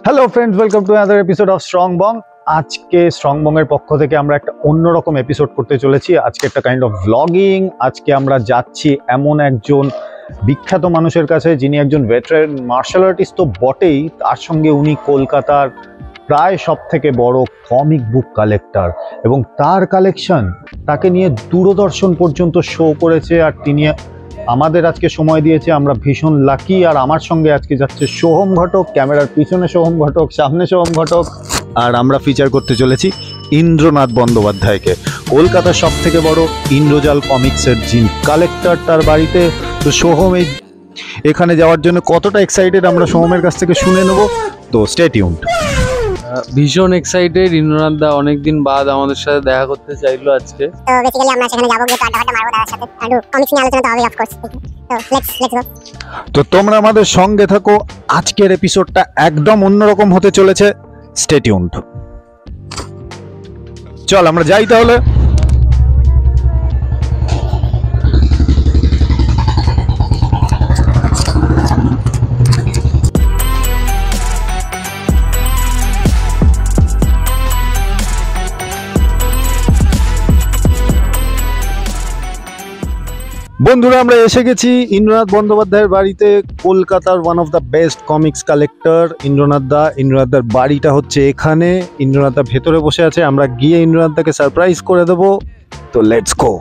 Hello friends, welcome to another episode of strong bong. আজকে strong বং এর পক্ষ থেকে আমরা একটা অন্যরকম এপিসোড করতে চলেছি। আজকে একটা কাইন্ড অফ ভ্লগিং। আজকে আমরা যাচ্ছি এমন একজন বিখ্যাত মানুষের কাছে, যিনি একজন ভেটারেন মার্শাল আর্টিস্ট তো বটেই, তার সঙ্গে উনি কলকাতার প্রায় সব থেকে বড় কমিক বুক কালেক্টর, এবং তার কালেকশন তাকে নিয়ে দূরদর্শন পর্যন্ত শো করেছে। আর তিনি আমাদের আজকে সময় দিয়েছে, আমরা ভীষণ লাকি। আর আমার সঙ্গে আজকে যাচ্ছে সোহম ঘটক, ক্যামেরার পিছনে সোহম ঘটক, সামনে সোহম ঘটক। আর আমরা ফিচার করতে চলেছি ইন্দ্রনাথ বন্দ্যোপাধ্যায়কে, কলকাতার সব থেকে বড় ইন্দ্রজাল কমিক্সের যিনি কালেক্টর, তার বাড়িতে। তো সোহম এখানে যাওয়ার জন্য কতটা এক্সাইটেড আমরা সোহমের কাছ থেকে শুনে নেব। তো স্টে টিউনড। ভীষণ এক্সাইটেড। ইন্দ্রনাথ দা অনেকদিন বাদ আমাদের সাথে দেখা করতে চাইলো আজকে। তো বেসিক্যালি আমরা সেখানে যাবো, গিয়ে আড্ডা মারবো দাদার সাথে, আর কমিক্স নিয়ে আলোচনা তো হবে অফ কোর্স। তো লেটস গো। তো তোমরা আমাদের সঙ্গে থাকো, আজকের এপিসোডটা একদম অন্যরকম হতে চলেছে। Stay tuned. চল আমরা যাই তাহলে। বন্ধুরা, আমরা এসে গেছি ইন্দ্রনাথ বন্দ্যোপাধ্যায়ের বাড়িতে, কলকাতার one of the best comics collector Indranath দা। ইন্দ্রনাথ দার বাড়িটা হচ্ছে এখানে। ইন্দ্রনাথ দা ভেতরে বসে আছে, আমরা গিয়ে ইন্দ্রনাথ দাকে সারপ্রাইজ করে দেবো। তো লেটস গো।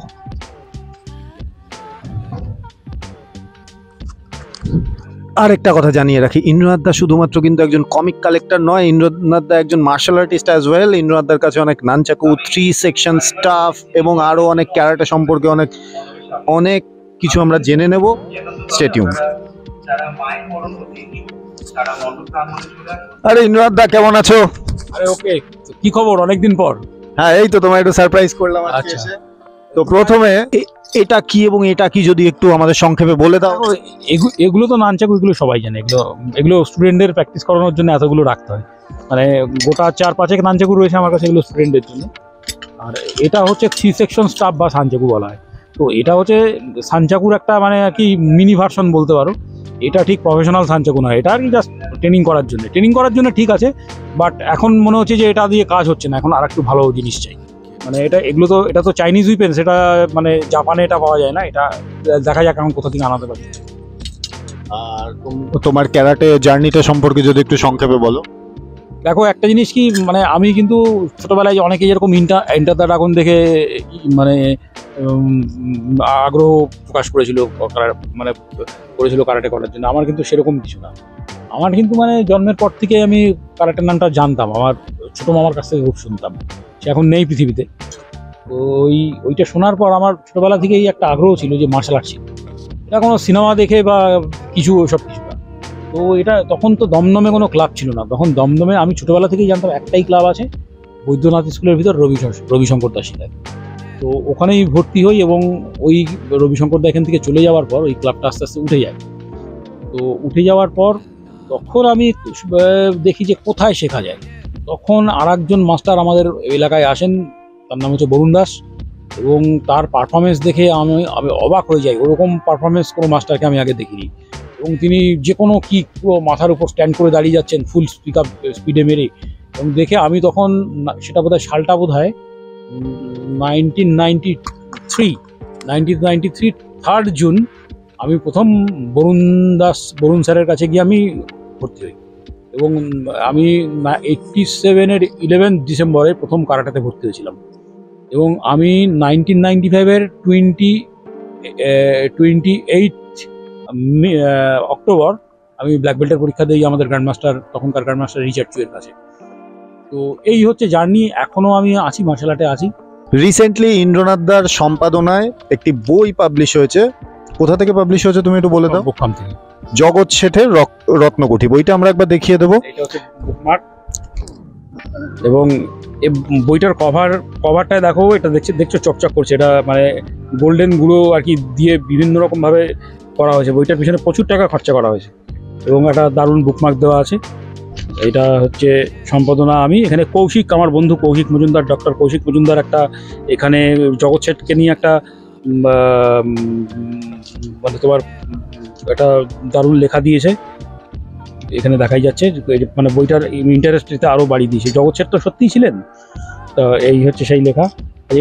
আরেকটা কথা জানিয়ে রাখি, ইন্দ্রনাথ দা শুধুমাত্র কিন্তু একজন কমিক কালেক্টর নয়, ইন্দ্রনাথ দা একজন মার্শাল আর্টিস্ট অ্যাজ ওয়েল। ইন্দ্রনাথ দার কাছে অনেক নানচাকু, 3 সেকশন স্টাফ এবং আরো অনেক ক্যারাটে সম্পর্কে অনেক কিছু আমরা জেনে নেব। Stay tuned. আরে ইন্দ্রনাথ দা, কেমন আছো? আরে ওকে, কি খবর? অনেকদিন পর। হ্যাঁ, এই তো তোমায় একটু সারপ্রাইজ করলাম আজকে এসে। তো প্রথমে এটা কি এবং এটা কি যদি একটু আমাদের সংক্ষেপে বলে দাও। এগুলো তো নানচাকু, এগুলো সবাই জানে। এগুলো স্টুডেন্টদের প্র্যাকটিস করানোর জন্য এতগুলো রাখতে হয়। মানে গোটা 4-5 নানচাকু রয়েছে আমার কাছে, এগুলো স্টুডেন্টদের জন্য। আর এটা হচ্ছে 3 সেকশন স্টাফ বা সানচাকু বলা হয়। তো এটা হচ্ছে সানচাকুর একটা মানে আর কি মিনি ভার্সন বলতে পারো। এটা ঠিক প্রফেশনাল সানচাকু নয়, এটা আর কি জাস্ট ট্রেনিং করার জন্য ঠিক আছে। বাট এখন মনে হচ্ছে যে এটা দিয়ে কাজ হচ্ছে না, এখন আর একটু ভালো জিনিস চাই। মানে এটা তো চাইনিজ উইপেন, সেটা মানে জাপানে এটা পাওয়া যায় না। এটা দেখা যাক এখন কোথা থেকে আনাতে পারি। আর তোমার ক্যারাটে জার্নিটা সম্পর্কে যদি একটু সংক্ষেপে বলো। দেখো, একটা জিনিস কি, মানে আমি কিন্তু ছোটবেলায় অনেকে যেরকম এন্টার দ্য ড্রাগন দেখে মানে আগ্রহ প্রকাশ করেছিল, মানে করেছিল কারাটে করার জন্য। আমার কিন্তু সেরকম কিছু না। আমার কিন্তু মানে জন্মের পর থেকে আমি কারাটের নামটা জানতাম, আমার ছোটো মামার কাছ থেকে খুব শুনতাম। সে এখন নেই পৃথিবীতে। তো ওইটা শোনার পর আমার ছোটোবেলা থেকেই একটা আগ্রহ ছিল যে মার্শাল আর্ট শিখব। এটা কোনো সিনেমা দেখে বা কিছু ওসব কিছু না। তো এটা তখন তো দমদমে কোনো ক্লাব ছিল না। তখন দমদমে আমি ছোটোবেলা থেকেই জানতাম একটাই ক্লাব আছে, বৈদ্যনাথ স্কুলের ভিতর রবিশঙ্কর দা শিখায়। তো ওখানেই ভর্তি হই, এবং ওই রবিশঙ্কর দা এখান থেকে চলে যাওয়ার পর ওই ক্লাবটা আস্তে আস্তে উঠে যায়। তো উঠে যাওয়ার পর তখন আমি দেখি যে কোথায় শেখা যায়। তখন আর একজন মাস্টার আমাদের এলাকায় আসেন, তার নাম হচ্ছে বরুণ দাস, এবং তার পারফরমেন্স দেখে আমি অবাক হয়ে যাই। ওরকম পারফরমেন্স কোনো মাস্টারকে আমি আগে দেখিনি। এবং তিনি যে কোনো কিক পুরো মাথার উপর স্ট্যান্ড করে দাঁড়িয়ে যাচ্ছেন ফুল স্পিডে মেরে। এবং দেখে আমি তখন, সেটা বোধহয় সালটা বোধহয় 1993 3rd জুন আমি প্রথম বরুণ স্যারের কাছে গিয়ে আমি ভর্তি হই। এবং আমি 87-এর 11 ডিসেম্বরে প্রথম কারাটাতে ভর্তি হয়েছিলাম। এবং আমি 1995-এর 28 অক্টোবর আমি ব্ল্যাক বেল্টের পরীক্ষা দিই আমাদের তখনকার গ্র্যান্ডমাস্টার রিচার্ড চুয়ের কাছে। তো এই হচ্ছে জার্নি। এখনো আমি আছি, মার্শাল আর্টে আছি। রিসেন্টলি ইন্দ্রনাথ দার সম্পাদনায় একটি বই পাবলিশ হয়েছে। কোথা থেকে পাবলিশ হয়েছে তুমি একটু বলে দাও। বুকমার্ক থেকে। জগৎ শেঠের রত্নকুঠি, বইটা আমরা একবার দেখিয়ে দেবো। এটা হচ্ছে বুকমার্ক, এবং এই বইটার কভারটায় দেখো, এটা দেখছো চকচক করছে। এটা মানে গোল্ডেন গুঁড়ো আর কি দিয়ে বিভিন্ন রকম ভাবে করা হয়েছে। বইটার পিছনে প্রচুর টাকা খরচা করা হয়েছে, এবং একটা দারুণ বুকমার্ক দেওয়া আছে। এটা হচ্ছে সম্পাদনা আমি। এখানে কৌশিক, আমার বন্ধু কৌশিক মজুমদার, ডক্টর কৌশিক মজুমদার একটা এখানে জগৎ শেঠকে নিয়ে একটা মানে তোমার একটা দারুণ লেখা দিয়েছে। এখানে দেখাই যাচ্ছে মানে বইটার ইন্টারেস্টটা আরও বাড়িয়ে দিয়েছে। জগৎ শেঠ তো সত্যিই ছিলেন। তো এই হচ্ছে সেই লেখা।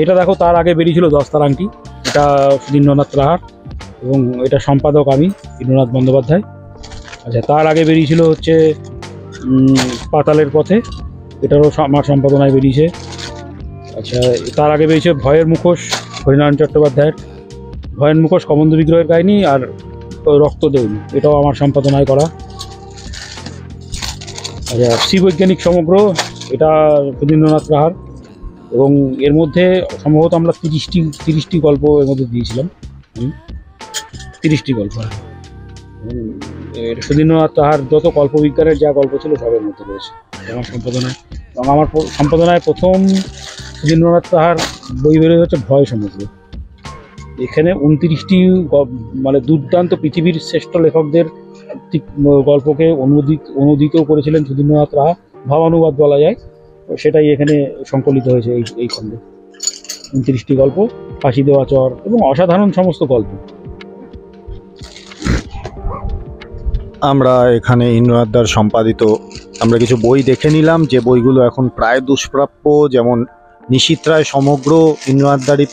এটা দেখো, তার আগে বেরিয়েছিল দস্তার আংটি, এটা সুধীন্দ্রনাথ রাহার, এবং এটা সম্পাদক আমি ইন্দ্রনাথ বন্দ্যোপাধ্যায়। আচ্ছা, তার আগে বেরিয়েছিল হচ্ছে পাতালের পথে, এটারও আমার সম্পাদনায় বেরিয়েছে। আচ্ছা, তার আগে বেরিয়েছে ভয়ের মুখোশ হরিনারায়ণ চট্টোপাধ্যায়ের, ভয়ের মুখোশ কবন্ধ বিগ্রহের কাহিনী, আর রক্তদেউল, এটাও আমার সম্পাদনায় করা। আচ্ছা, শ্রীবৈজ্ঞানিক সমগ্র, এটা সুধীন্দ্রনাথ রাহার, এবং এর মধ্যে সম্ভবত আমরা 30টি গল্প এর মধ্যে দিয়েছিলাম। 30টি গল্প। সুধীন্দ্রনাথ রাহার যত কল্পবিজ্ঞানের যা গল্প ছিল সবের মধ্যে রয়েছে আমার সম্পাদনায়। এবং আমার সম্পাদনায় প্রথম সুধীন্দ্রনাথ রাহার বই বেরোয় হচ্ছে ভয় সমগ্র। এখানে 29টি মানে দুর্দান্ত পৃথিবীর শ্রেষ্ঠ লেখকদের গল্পকে অনুদিতও করেছিলেন সুধীন্দ্রনাথ রাহা, ভাবানুবাদ বলা যায়। সেটাই এখানে সংকলিত হয়েছে এই খণ্ডে। 29টি গল্প, ফাঁসি দেওয়া চর, এবং অসাধারণ সমস্ত গল্প। আমরা এখানে ইন্দ্রনাথদার সম্পাদিত আমরা কিছু বই দেখে নিলাম, যে বইগুলো এখন প্রায় দুষ্প্রাপ্য, যেমন নিশীথ রায় সমগ্র ইন্দ্রনাথদারই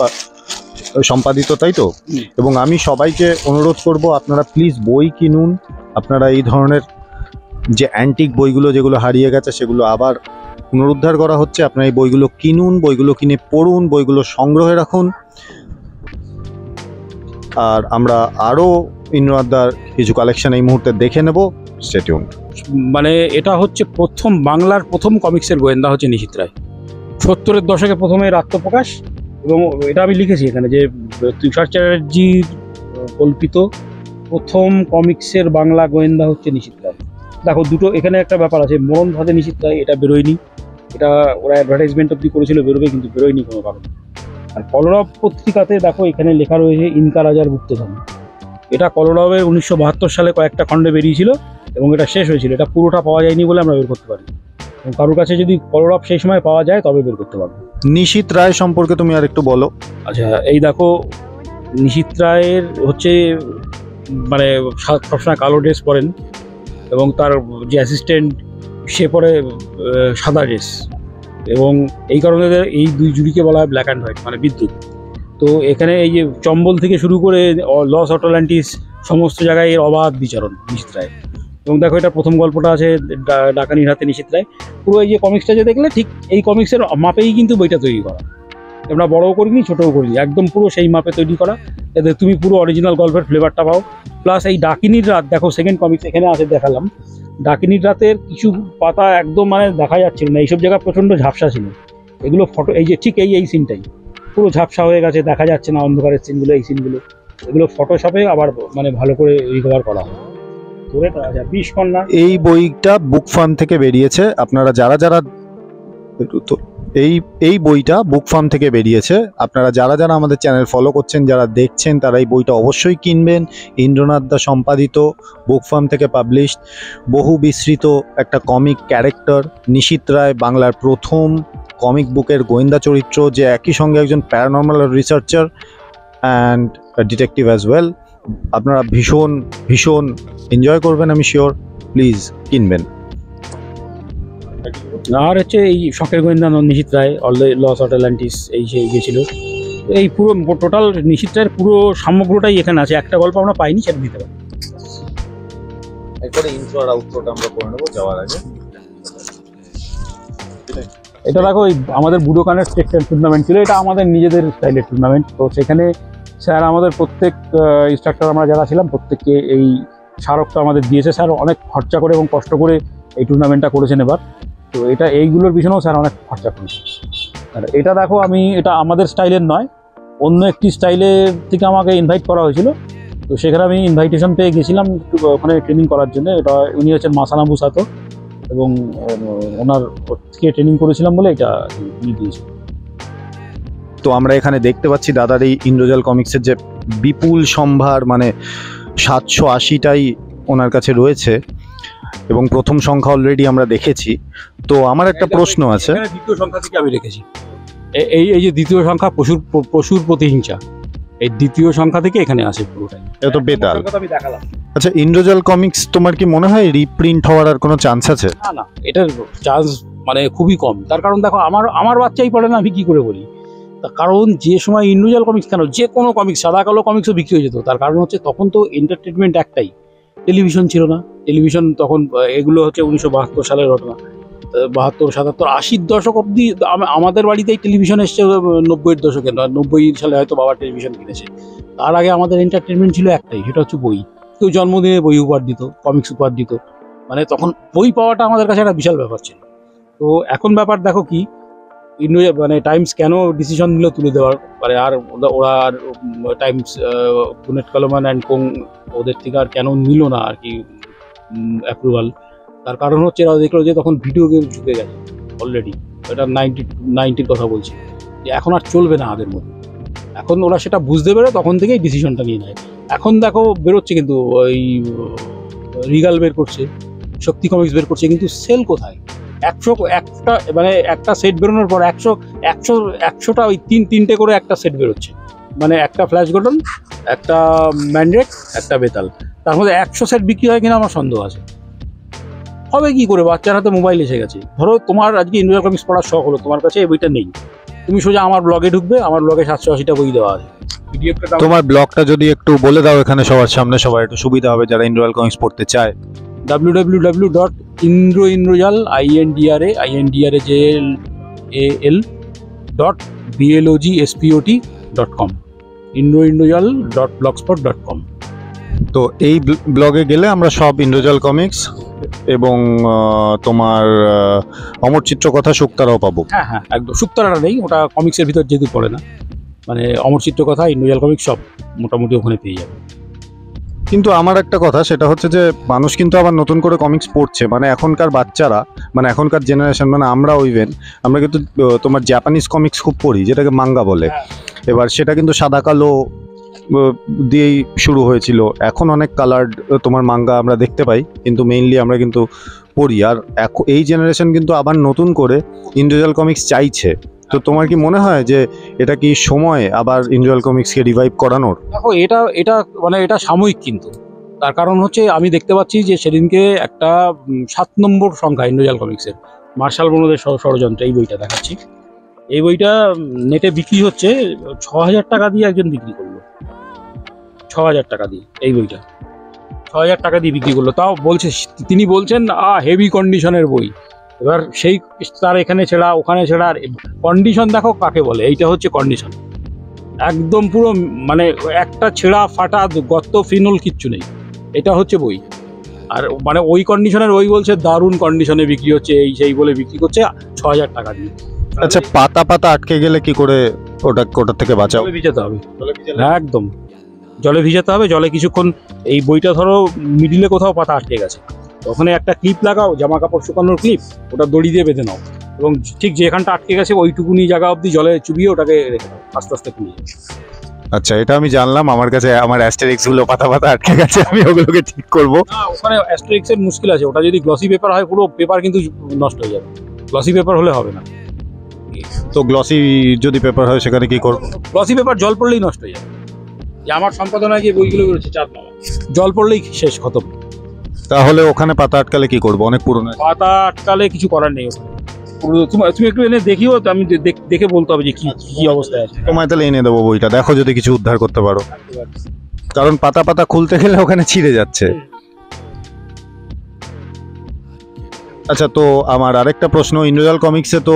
সম্পাদিত, তাই তো? এবং আমি সবাইকে অনুরোধ করব, আপনারা প্লিজ বই কিনুন। আপনারা এই ধরনের যে অ্যান্টিক বইগুলো যেগুলো হারিয়ে গেছে সেগুলো আবার পুনরুদ্ধার করা হচ্ছে, আপনারা এই বইগুলো কিনুন, বইগুলো কিনে পড়ুন, বইগুলো সংগ্রহে রাখুন। আর আমরা আরও ইন্দ্রনাথদার কিছু কালেকশন এই মুহূর্তে দেখে নেব। Stay tuned. মানে এটা হচ্ছে বাংলার প্রথম কমিক্সের গোয়েন্দা হচ্ছে নিশীথ রায়। 70-এর দশকে প্রথমে আত্মপ্রকাশ, এবং এটা আমি লিখেছি এখানে যে তুষার চ্যাটার্জির কল্পিত প্রথম কমিক্সের বাংলা গোয়েন্দা হচ্ছে নিশীথ রায়। দেখো, দুটো এখানে একটা ব্যাপার আছে, মরণ ফাঁদে নিশীথ রায়, এটা বেরোয়নি। এটা ওরা অ্যাডভার্টাইজমেন্ট অব্দি করেছিল, বেরোবে, কিন্তু বেরোয়নি কোনো কারণে। আর কলরব পত্রিকাতে দেখো এখানে লেখা রয়েছে ইনকা রাজার গুপ্তধন। এটা কলরবের 1972 সালে কয়েকটা খণ্ডে বেরিয়েছিল, এবং এটা শেষ হয়েছিল। এটা পুরোটা পাওয়া যায়নি বলে আমরা বের করতে পারি, এবং কারোর কাছে যদি কলরব সেই সময় পাওয়া যায় তবে বের করতে পারবো। নিশীথ রায় সম্পর্কে তুমি আর একটু বলো। আচ্ছা, এই দেখো, নিশীথ রায়ের হচ্ছে মানে সবসময় কালো ড্রেস পরেন, এবং তার যে অ্যাসিস্ট্যান্ট সে পরে সাদা ড্রেস, এবং এই কারণে এই দুই জুড়িকে বলা হয় ব্ল্যাক অ্যান্ড হোয়াইট, মানে বিদ্যুৎ। তো এখানে এই যে চম্বল থেকে শুরু করে লস অটলান্টিস সমস্ত জায়গায় এর অবাধ বিচরণ নিশীথ রায়। এবং দেখো, এটা প্রথম গল্পটা আছে ডাকানির হাতে নিশীথ রায়। পুরো এই যে কমিক্সটা যে দেখলে, ঠিক এই কমিক্সের মাপেই কিন্তু বইটা তৈরি করা। আমরা বড়ও করিনি, ছোটও করিনি, একদম পুরো সেই মাপে তৈরি করা, যাতে তুমি পুরো অরিজিনাল গল্পের ফ্লেভারটা পাও। প্লাস এই ডাকিনীর রাত, দেখো সেকেন্ড কমিক্স এখানে আছে, দেখালাম। ডাকিনীর রাতের কিছু পাতা একদম মানে দেখা যাচ্ছিল না, এইসব জায়গা প্রচণ্ড ঝাপসা ছিল। এগুলো ফটো, এই যে ঠিক এই সিনটাই পুরো ঝাপসা হয়ে গেছে, দেখা যাচ্ছে না অন্ধকারের সিনগুলো, এই সিনগুলো, এগুলো ফটোশপে আবার মানে ভালো করে রিকভার করা হয়। বিষকন্যা, এই বইটা বুক ফার্ম থেকে বেরিয়েছে। আপনারা যারা এই বইটা বুক ফার্ম থেকে বেরিয়েছে। আপনারা যারা আমাদের চ্যানেল ফলো করছেন, যারা দেখছেন, তারা এই বইটা অবশ্যই কিনবেন। ইন্দ্রনাথদা সম্পাদিত, বুক ফার্ম থেকে পাবলিশড, বহু বিস্তৃত একটা কমিক ক্যারেক্টার নিশীথ রায়, বাংলার প্রথম কমিক বুকের গোয়েন্দা চরিত্র, যে একই সঙ্গে একজন paranormal researcher and detective as well. আপনারা ভীষণ ভীষণ এনজয় করবেন, আমি শিওর। প্লিজ কিনবেন। আর হচ্ছে এই শখের গোয়েন্দা নিশীথ রায়, লস অটলান্টিস, এই সেই গেছিল। এই পুরো টোটাল নিশীথ রায়ের পুরো সমগ্রটাই এখানে আছে। একটা গল্প আমরা পাইনি, সেটা দিতে পারি। এরপরে ইন্ট্রো আর আউটরোটা আমরা করে নেবো যাওয়ার আগে। এটা দেখো, আমাদের বুডোকানের স্টেট টুর্নামেন্ট ছিল, এটা আমাদের নিজেদের স্টাইলের টুর্নামেন্ট। তো সেখানে স্যার আমাদের প্রত্যেক ইনস্ট্রাক্টর আমরা যারা ছিলাম প্রত্যেককে এই স্মারকটা আমাদের দিয়েছে। স্যার অনেক খরচা করে এবং কষ্ট করে এই টুর্নামেন্টটা করেছেন এবার। তো এটা এইগুলোর পিছনেও স্যার অনেক খরচা করেছে। আর এটা দেখো, এটা আমাদের স্টাইলের নয়, অন্য একটি স্টাইলের থেকে আমাকে ইনভাইট করা হয়েছিল। তো সেখানে আমি ইনভাইটেশন পেয়ে গেছিলাম ওখানে ট্রেনিং করার জন্য। এটা উনি হচ্ছেন মাসানাবু সাতো, এবং ওনার থেকে ট্রেনিং করেছিলাম বলে এটা উনি দিয়েছে। তো আমরা এখানে দেখতে পাচ্ছি দাদার এই ইন্দ্রজাল কমিক্সের যে বিপুল সম্ভার, মানে 780টাই ওনার কাছে রয়েছে, এবং প্রথম সংখ্যা অলরেডি আমরা দেখেছি। তো আমার একটা প্রশ্ন আছে, দ্বিতীয় সংখ্যা থেকে আমি রেখেছি এই যে দ্বিতীয় সংখ্যা, পশুর প্রতিহিংসা। এই দ্বিতীয় সংখ্যা থেকে এখানে আসে পুরোটাই। এটা তো বেতাল। আমি দেখালাম। আচ্ছা, ইন্দ্রজাল কমিক্স তোমার কি মনে হয় রিপ্রিন্ট হওয়ার আর কোনো চান্স আছে? না না, এটার চান্স মানে খুবই কম। তার কারণ দেখো, আমার বাচ্চাই পড়ে না, আমি কি করে বলি। তার কারণ যে সময় ইন্ডিভিজুয়াল কমিক্স, কেন যে কোনো কমিক্স, সাদা কালো কমিক্সও বিক্রি হয়ে যেত। তার কারণ হচ্ছে তখন তো এন্টারটেনমেন্ট একটাই, টেলিভিশন ছিল না। টেলিভিশন তখন, এগুলো হচ্ছে 1972 সালের ঘটনা। 72, 77, 80-র দশক অব্দি আমাদের বাড়িতেই টেলিভিশন এসছে। 90-এর দশকে, 90 সালে হয়তো বাবা টেলিভিশন কিনেছে। তার আগে আমাদের এন্টারটেনমেন্ট ছিল একটাই, সেটা হচ্ছে বই। কেউ জন্মদিনে বই উপহার দিত, কমিক্স উপহার দিত। মানে তখন বই পাওয়াটা আমাদের কাছে একটা বিশাল ব্যাপার ছিল। তো এখন ব্যাপার দেখো কি, মানে টাইমস কেন ডিসিশন নিল তুলে দেওয়ার, মানে আর ওরা আর টাইমস, পুনেট কলমান অ্যান্ড কোং, ওদের থেকে আর কেন নিল না আর কি অ্যাপ্রুভাল। তার কারণ হচ্ছে এরা দেখলো যে তখন ভিডিও গেম ঢুকে গেছে অলরেডি। এটা 90-র কথা বলছি, যে এখন আর চলবে না আগের মতো। এখন ওরা সেটা বুঝতে পেরে তখন থেকেই ডিসিশনটা নিয়ে নেয়। এখন দেখো বেরোচ্ছে কিন্তু ওই রিগাল বের করছে, শক্তি কমিক্স বের করছে, কিন্তু সেল কোথায়? 100 মানে একটা সেট বেরোনোর পর 100টা ওই তিনটে করে একটা সেট বেরোচ্ছে। মানে একটা ফ্ল্যাশ গর্ডন, একটা ম্যান্ড্রেক, একটা বেতাল। তার মধ্যে 100 সেট বিক্রি হয় কিনা আমার সন্দেহ আছে। হবে কি করে? বাচ্চার হাতে মোবাইল এসে গেছে। ধরো তোমার আজকে ইন্ডিভিজুয়াল কমিক্স পড়ার শখ হলো, তোমার কাছে এই বইটা নেই, তুমি সোজা আমার ব্লগে ঢুকবে, আমার ব্লগে 780টা বই দেওয়া আছে। তোমার ব্লগটা যদি একটু বলে দাও এখানে সবার সামনে, সবার একটু সুবিধা হবে যারা ইন্দ্রজাল কমিক্স পড়তে চায়। www.indroindrajal.blogspot.com indroindrajal.blogspot.com। তো এই ব্লগে গেলে আমরা সব ইন্দ্রজাল কমিক্স এবং তোমার অমর চিত্রকথা শুক্তারাও পাবো। হ্যাঁ হ্যাঁ, একদম। শুক্তারাটা নেই, ওটা কমিক্সের ভিতর যেহেতু পড়ে না। মানে অমর চিত্রকথা, ইন্দ্রজাল কমিক্স সব মোটামুটি ওখানে পেয়ে যাবে। কিন্তু আমার একটা কথা, সেটা হচ্ছে যে মানুষ কিন্তু আবার নতুন করে কমিক্স পড়ছে। মানে এখনকার বাচ্চারা, মানে এখনকার জেনারেশন, মানে আমরাও ইভেন, আমরা কিন্তু তোমার জাপানিজ কমিক্স খুব পড়ি, যেটাকে মাঙ্গা বলে। এবার সেটা কিন্তু সাদা কালো দিয়েই শুরু হয়েছিল। এখন অনেক কালার্ড তোমার মাঙ্গা আমরা দেখতে পাই, কিন্তু মেইনলি আমরা কিন্তু পড়ি। আর এই জেনারেশন কিন্তু আবার নতুন করে ইন্ডিভিজুয়াল কমিক্স চাইছে। তো তোমার কি মনে হয় যে এটা কি সময় আবার ইন্ডিভিজুয়াল কমিক্সকে রিভাইভ করানোর? দেখো, এটা মানে এটা সাময়িক, কিন্তু তার কারণ হচ্ছে আমি দেখতে পাচ্ছি যে সেদিনকে একটা 7 নম্বর সংখ্যা ইন্ডিভিজুয়াল কমিক্সের মার্শাল বনদের ষড়যন্ত্র, এই বইটা দেখাচ্ছি। এই বইটা নেটে বিক্রি হচ্ছে 6000 টাকা দিয়ে, একজন বিক্রি করলো 6000 টাকা দিয়ে। এই বইটা 6000 টাকা দিয়ে বিক্রি করলো, তাও বলছে, তিনি বলছেন হেভি কন্ডিশনের বই। এবার সেই তার এখানে ছেঁড়া, ওখানে ছেঁড়া। কন্ডিশন দেখো কাকে বলে, এইটা হচ্ছে কন্ডিশন। একদম পুরো মানে একটা ছেঁড়া ফাটা গর্ত ফিনল কিচ্ছু নেই, এটা হচ্ছে বই। আর মানে ওই কন্ডিশনের ওই বলছে দারুণ কন্ডিশনে বিক্রি হচ্ছে, এই সেই বলে বিক্রি করছে 6000 টাকা দিয়ে। আচ্ছা, পাতা পাতা আটকে গেলে কি করে ওটার থেকে বাঁচাও? জলে ভিজাতে হবে, একদম জলে ভিজাতে হবে। জলে কিছুক্ষণ, এই বইটা ধরো মিডিলে কোথাও পাতা আটকে গেছে, ওখানে একটা ক্লিপ লাগাও, জামা কাপড় শুকানোর ক্লিপ, ওটা দড়ি দিয়ে বেঁধে নাও, এবং ঠিক যেখানটা আটকে গেছে ওইটুকুনি জায়গা অবধি জলে চুবিয়ে ওটাকে রেখে দাও, আস্তে আস্তে খুলে যাবে। আচ্ছা, এটা আমি জানলাম। আমার কাছে আমার অ্যাস্টেরিক্স গুলো পাতা পাতা আটকে গেছে, আমি ওগুলোকে ঠিক করব। না, ওখানে অ্যাস্টেরিক্স এর মুশকিল আছে। ওটা যদি গ্লসি পেপার হয়, পুরো পেপার কিন্তু নষ্ট হয়ে যাবে। গ্লসি পেপার হলে হবে না। তো গ্লসি যদি পেপার হয় সেখানে কি করব? গ্লসি পেপার জল পড়লেই নষ্ট হয়ে যাবে। যে আমার সম্পাদনায় যে বইগুলো বেরোচ্ছে 4 নম্বর, জল পড়লেই শেষ, খতম। তাহলে ওখানে পাতা আটকালে কি করব? অনেক পুরনো। পাতা আটকালে কিছু করার নেই ওখানে। তুমি একটু এনে দেখিও, তো আমি দেখে বলতে হবে যে কি কি অবস্থায় আছে। তোমায় তাহলে এনে দেবো বইটা, দেখো যদি কিছু উদ্ধার করতে পারো, কারণ পাতা পাতা খুলতে গেলে ওখানে ছিঁড়ে যাচ্ছে। আচ্ছা, তো আমার আরেকটা প্রশ্ন, ইন্দ্রজাল কমিক্সে তো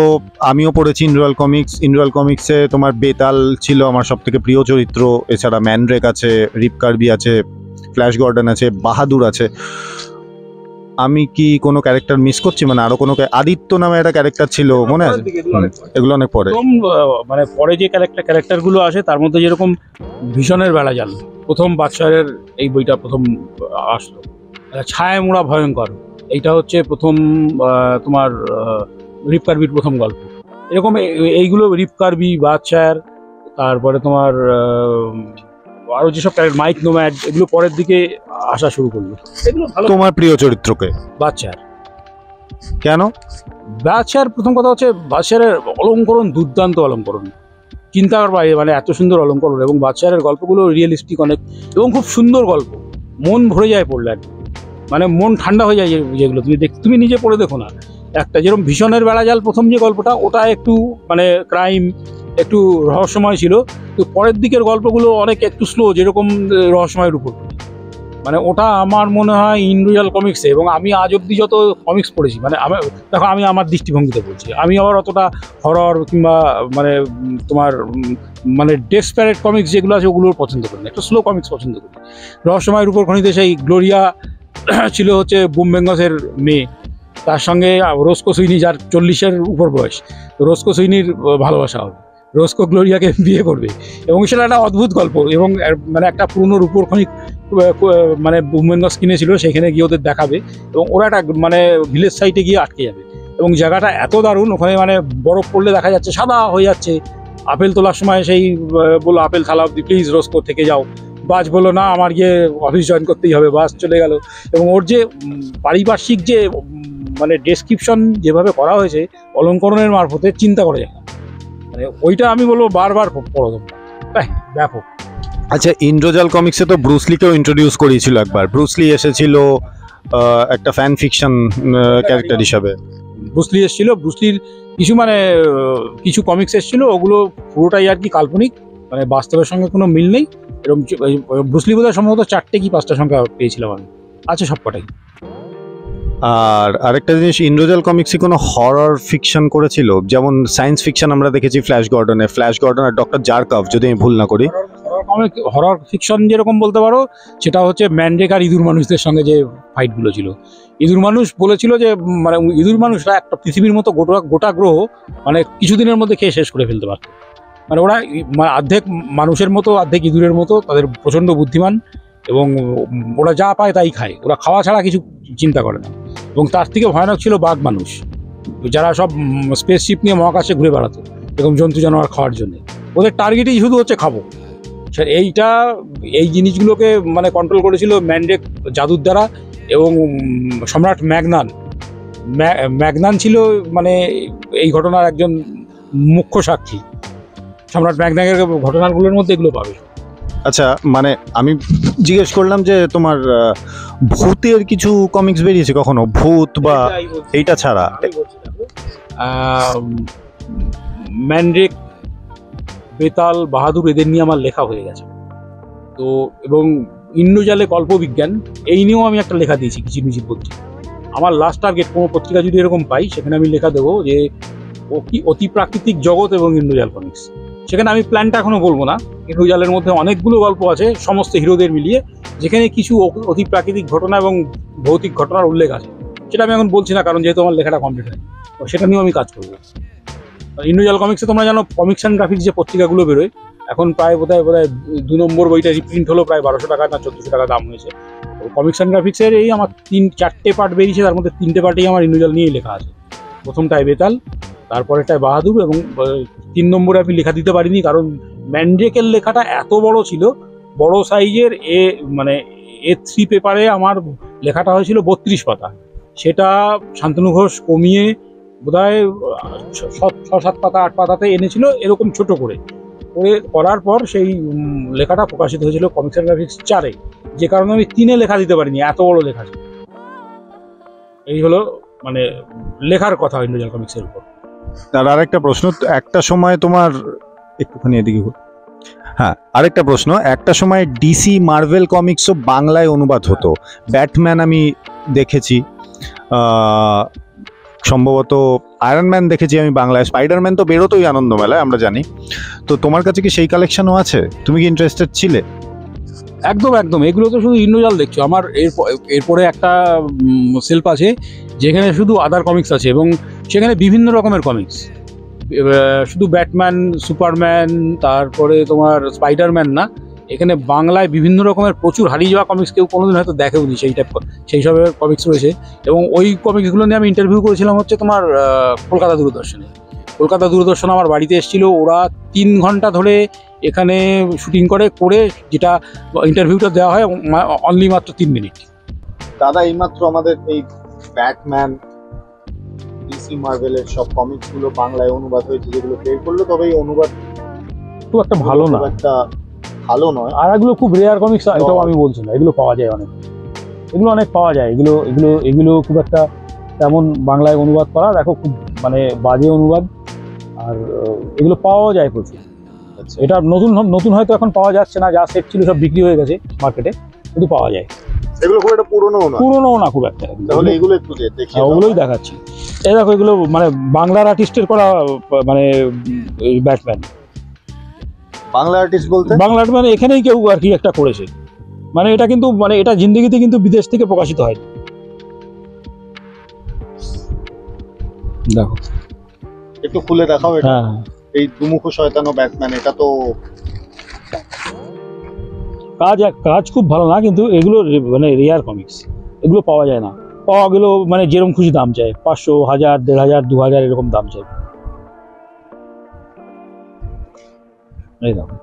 আমিও পড়েছি ইন্দ্রজাল কমিক্সে তোমার বেতাল ছিল আমার সব থেকে প্রিয় চরিত্র। এছাড়া ম্যান্ড্রেক আছে, রিপ কার্বি আছে, ফ্ল্যাশ গর্ডন আছে, বাহাদুর আছে। আমি কি কোনো ক্যারেক্টার মিস করছি? মানে আরো কোনো আদিত্য নামে একটা ক্যারেক্টার ছিল, মনে আছে? এগুলো অনেক পরে। মানে পরে যে ক্যারেক্টারগুলো আসে তার মধ্যে যেরকম ভীষণের বেলা জাল, প্রথম বাদশাহের এই বইটা প্রথম আসলো। ছায়া মোড়া ভয়ঙ্কর, এইটা হচ্ছে প্রথম তোমার রিপ কার্বির প্রথম গল্প। এরকম এইগুলো রিপ কার্বি, বাদশাহের, তারপরে তোমার আরো যেসব মাইক নোম্যাড, এগুলো পরের দিকে আসা শুরু করলো। এগুলো ভালো। তোমার প্রিয় চরিত্রকে? বাদশাহের। কেন? বাদশাহের প্রথম কথা হচ্ছে বাদশাহের অলঙ্করণ দুর্দান্ত অলঙ্করণ। চিন্তার বাইরে, মানে এত সুন্দর অলঙ্করণ এবং বাদশাহের গল্পগুলো রিয়েলিস্টিক অনেক এবং খুব সুন্দর গল্প, মন ভরে যায় পড়লে একদম, মানে মন ঠান্ডা হয়ে যায় যেগুলো তুমি নিজে পড়ে দেখো না। একটা যেরকম ভীষণের বেড়াজাল প্রথম যে গল্পটা, ওটা একটু মানে ক্রাইম, একটু রহস্যময় ছিল, তো পরের দিকের গল্পগুলো অনেক একটু স্লো, যেরকম রহস্যময়ের উপর, মানে ওটা আমার মনে হয় ইন্ডিভিজুয়াল কমিক্সে। এবং আমি আজ অব্দি যত কমিক্স পড়েছি, মানে দেখো আমি আমার দৃষ্টিভঙ্গিতে বলছি, আমি আবার অতটা হরর কিংবা মানে তোমার মানে ডেসপারেট কমিক্স যেগুলো আছে ওগুলোর পছন্দ করি না, একটু স্লো কমিক্স পছন্দ করি। রহস্যময়ের উপর খনিতে সেই গ্লোরিয়া ছিল হচ্ছে বুম বেঙ্গসের মেয়ে, তার সঙ্গে রস্কো সুইনি, যার 40-এর উপর বয়স, রস্কো সুইনির ভালোবাসা হবে, রস্কো গ্লোরিয়াকে বিয়ে করবে, এবং সেটা একটা অদ্ভুত গল্প। এবং মানে একটা পুরনো রূপোর খনি মানে বুমেনগঞ্জ কিনেছিল, সেখানে গিয়ে ওদের দেখাবে এবং ওরা একটা মানে ভিলেজ সাইটে গিয়ে আটকে যাবে, এবং জায়গাটা এত দারুণ, ওখানে মানে বরফ পড়লে দেখা যাচ্ছে সাদা হয়ে যাচ্ছে। আপেল তোলার সময় সেই বললো আপেল থালা অব্দি প্লিজ রস্কো থেকে যাও, বাস বললো না আমার গিয়ে অফিস জয়েন করতেই হবে, বাস চলে গেল। এবং ওর যে পারিপার্শ্বিক যে মানে ডেসক্রিপশন যেভাবে করা হয়েছে অলঙ্করণের মারফতে, চিন্তা করা যায় না, মানে ওইটা আমি বলবো বারবার পড়ো তোমরা, ব্যাপক। আচ্ছা, ইন্দ্রজাল কমিক্সে তো ব্রুসলিকেও ইন্ট্রোডিউস করিয়েছিল একবার, ব্রুসলি এসেছিল একটা ফ্যান ফিকশন ক্যারেক্টার হিসাবে। ব্রুসলি এসেছিল, ব্রুসলির কিছু মানে কিছু কমিক্স এসেছিল, ওগুলো পুরোটাই আর কি কাল্পনিক, মানে বাস্তবের সঙ্গে কোনো মিল নেই। এরকম ব্রুসলি বোধহয় সম্ভবত 4টে কি 5টা সংখ্যা পেয়েছিলাম আমি, আছে সবকটাই। আর আরেকটা জিনিস, ইন্দ্রজাল কমিক্সে কোনো হরর ফিকশন করেছিল, যেমন সায়েন্স ফিকশন আমরা দেখেছি ফ্ল্যাশ গর্ডন আর ডক্টর জারকাভ, যদি আমি ভুল না করি। হরর ফিকশন যেরকম বলতে পারো, সেটা হচ্ছে ম্যান্ড্রেক আর ইঁদুর মানুষদের সঙ্গে যে ফাইটগুলো ছিল। ইঁদুর মানুষ বলেছিল যে মানে ইঁদুর মানুষরা একটা পৃথিবীর মতো গোটা গ্রহ মানে কিছুদিনের মধ্যে খেয়ে শেষ করে ফেলতে পারত, মানে ওরা অর্ধেক মানুষের মতো অর্ধেক ইঁদুরের মতো, তাদের প্রচণ্ড বুদ্ধিমান, এবং ওরা যা পায় তাই খায়, ওরা খাওয়া ছাড়া কিছু চিন্তা করে না। এবং তার থেকে ভয়ানক ছিল বাঘ মানুষ, যারা সব স্পেসশিপ নিয়ে মহাকাশে ঘুরে বেড়াতো এরকম জন্তু জানোয়ার খাওয়ার জন্য, ওদের টার্গেটই শুধু হচ্ছে খাবো। এই জিনিসগুলোকে মানে কন্ট্রোল করেছিল ম্যান্ড্রেক জাদুর দ্বারা। এবং সম্রাট ম্যাগনান ছিল মানে এই ঘটনার একজন মুখ্য সাক্ষী। সম্রাট ম্যাগনানের ঘটনাগুলোর মধ্যে এগুলো পাবে। আচ্ছা, মানে আমি জিজ্ঞেস করলাম যে তোমার ভূতের কিছু কমিক্স বেরিয়েছে কখনো, ভূত বা এইটা ছাড়া? ম্যান্ড্রেক, বেতাল, বাহাদুর, এদের নিয়ে আমার লেখা হয়ে গেছে। তো এবং ইন্দ্রজালে কল্পবিজ্ঞান, এই নিয়েও আমি একটা লেখা দিয়েছি কিচিরমিচির বলছি। আমার লাস্ট টার্গেট কোনো পত্রিকা যদি এরকম পাই, সেখানে আমি লেখা দেবো যে অতি প্রাকৃতিক জগৎ এবং ইন্দ্রজাল কমিক্স। সেখানে আমি প্ল্যানটা এখনো বলবো না। ইন্দ্রজালের মধ্যে অনেকগুলো গল্প আছে সমস্ত হিরোদের মিলিয়ে, যেখানে কিছু অতি প্রাকৃতিক ঘটনা এবং ভৌতিক ঘটনার উল্লেখ আছে। সেটা আমি এখন বলছি না, কারণ যেহেতু আমার লেখাটা কমপ্লিট হয়, তো সেটা নিয়েও আমি কাজ করবো। ইন্দ্রজাল কমিক্সে তোমরা জানো পমিক্স অ্যান্ড গ্রাফিক্স যে পত্রিকাগুলো বেরোয়, এখন প্রায় বোধহয় 2 নম্বর বইটা রিপ্রিন্ট হলো, প্রায় 1200 টাকা না 1400 টাকা দাম হয়েছে। কমিক্স অ্যান্ড গ্রাফিক্সের এই আমার 3-4টে পার্ট বেরিয়েছে, তার মধ্যে 3টে পার্টেই আমার ইন্দ্রজাল নিয়েই লেখা আছে। প্রথমটায় বেতাল, তারপরেটায় বাহাদুর, এবং 3 নম্বরে আমি লেখা দিতে পারিনি কারণ ম্যান্ড্রেকের লেখাটা এত বড় ছিল, বড় সাইজের মানে A3 পেপারে আমার লেখাটা হয়েছিল 32 পাতা। সেটা শান্তনু ঘোষ কমিয়ে বোধহয় 6-7 পাতা 8 পাতাতে এনেছিল, এরকম ছোট করে করার পর সেই লেখাটা প্রকাশিত হয়েছিল কমিক্স অ্যান্ড গ্রাফিক্স 4-এ, যে কারণে আমি 3-এ লেখা দিতে পারিনি, এত বড় লেখা ছিল। এই হলো মানে লেখার কথা ইন্দ্রজাল কমিক্সের উপর। আর আরেকটা প্রশ্ন, একটা সময় তোমার একটুখানি এদিকে, হ্যাঁ আরেকটা প্রশ্ন, একটা সময় ডিসি মার্ভেল কমিক্সও বাংলায় অনুবাদ হতো। ব্যাটম্যান আমি দেখেছি, সম্ভবত আয়রন ম্যান দেখেছি আমি বাংলায়, স্পাইডারম্যান তো বেরোতোই আনন্দমেলায় আমরা জানি। তো তোমার কাছে কি সেই কালেকশনও আছে? তুমি কি ইন্টারেস্টেড ছিলে? একদম একদম, এগুলো তো শুধু ইন্দ্রজাল দেখছো। আমার এরপরে একটা সেলফ আছে যেখানে শুধু আদার কমিক্স আছে, এবং সেখানে বিভিন্ন রকমের কমিক্স, শুধু ব্যাটম্যান, সুপারম্যান, তারপরে তোমার স্পাইডারম্যান না, এখানে বাংলায় বিভিন্ন রকমের প্রচুর হারিয়ে যাওয়া কমিক্স কেউ কোনোদিন হয়তো দেখেওনি, সেই সবের কমিক্স রয়েছে। এবং ওই কমিক্সগুলো নিয়ে আমি ইন্টারভিউ করেছিলাম হচ্ছে তোমার কলকাতা দূরদর্শনে। কলকাতা দূরদর্শন আমার বাড়িতে এসেছিলো, ওরা 3 ঘন্টা ধরে এখানে শুটিং করে যেটা ইন্টারভিউটা দেওয়া হয় অনলি মাত্র 3 মিনিট। দাদা এইমাত্র আমাদের এই ব্যাটম্যান, ডিসি মার্ভেলের সব কমিক্সগুলো বাংলায় অনুবাদ হয়েছে, যেগুলো বের করলো, তবে এই অনুবাদ খুব একটা ভালো না, খুব একটা ভালো নয়। আর এগুলো খুব রেয়ার কমিক্স, এটাও আমি বলছি না, এগুলো পাওয়া যায় অনেক, এগুলো অনেক পাওয়া যায়, এগুলো এগুলো এগুলো খুব একটা তেমন বাংলায় অনুবাদ করা দেখো খুব মানে বাজে অনুবাদ, আর এগুলো পাওয়া যায় প্রচুর। আচ্ছা, এটা নতুন নতুন হয়তো এখন পাওয়া যাচ্ছে না, যা সেট ছিল সব বিক্রি হয়ে গেছে মার্কেটে, কিন্তু পাওয়া যায়। এগুলো খুব একটা পুরনো নয়, পুরোনো না খুব একটা, তাহলে এগুলো একটু দেখি। ওগুলোই দেখাচ্ছি। এই দেখো এগুলো মানে বাংলার আর্টিস্টের করা, মানে ব্যাটম্যান, বাংলা আর্টিস্ট বলতে বাংলা মানে এখানেই কেউ আর কি একটা করেছে, মানে এটা কিন্তু মানে এটা জিন্দেগিতে কিন্তু বিদেশ থেকে প্রকাশিত হয়। দেখো একটু খুলে দেখাও এটা। হ্যাঁ, এই দুমুখ শয়তান ও ব্যাটম্যান, এটা তো কাজ খুব ভালো না, কিন্তু এগুলো মানে রেয়ার কমিক্স, এগুলো পাওয়া যায় না, পাওয়া গেলেও মানে যেরকম খুশি দাম চায়, 500, 1000, 1500, 2000 এরকম দাম চাই। এই দেখো,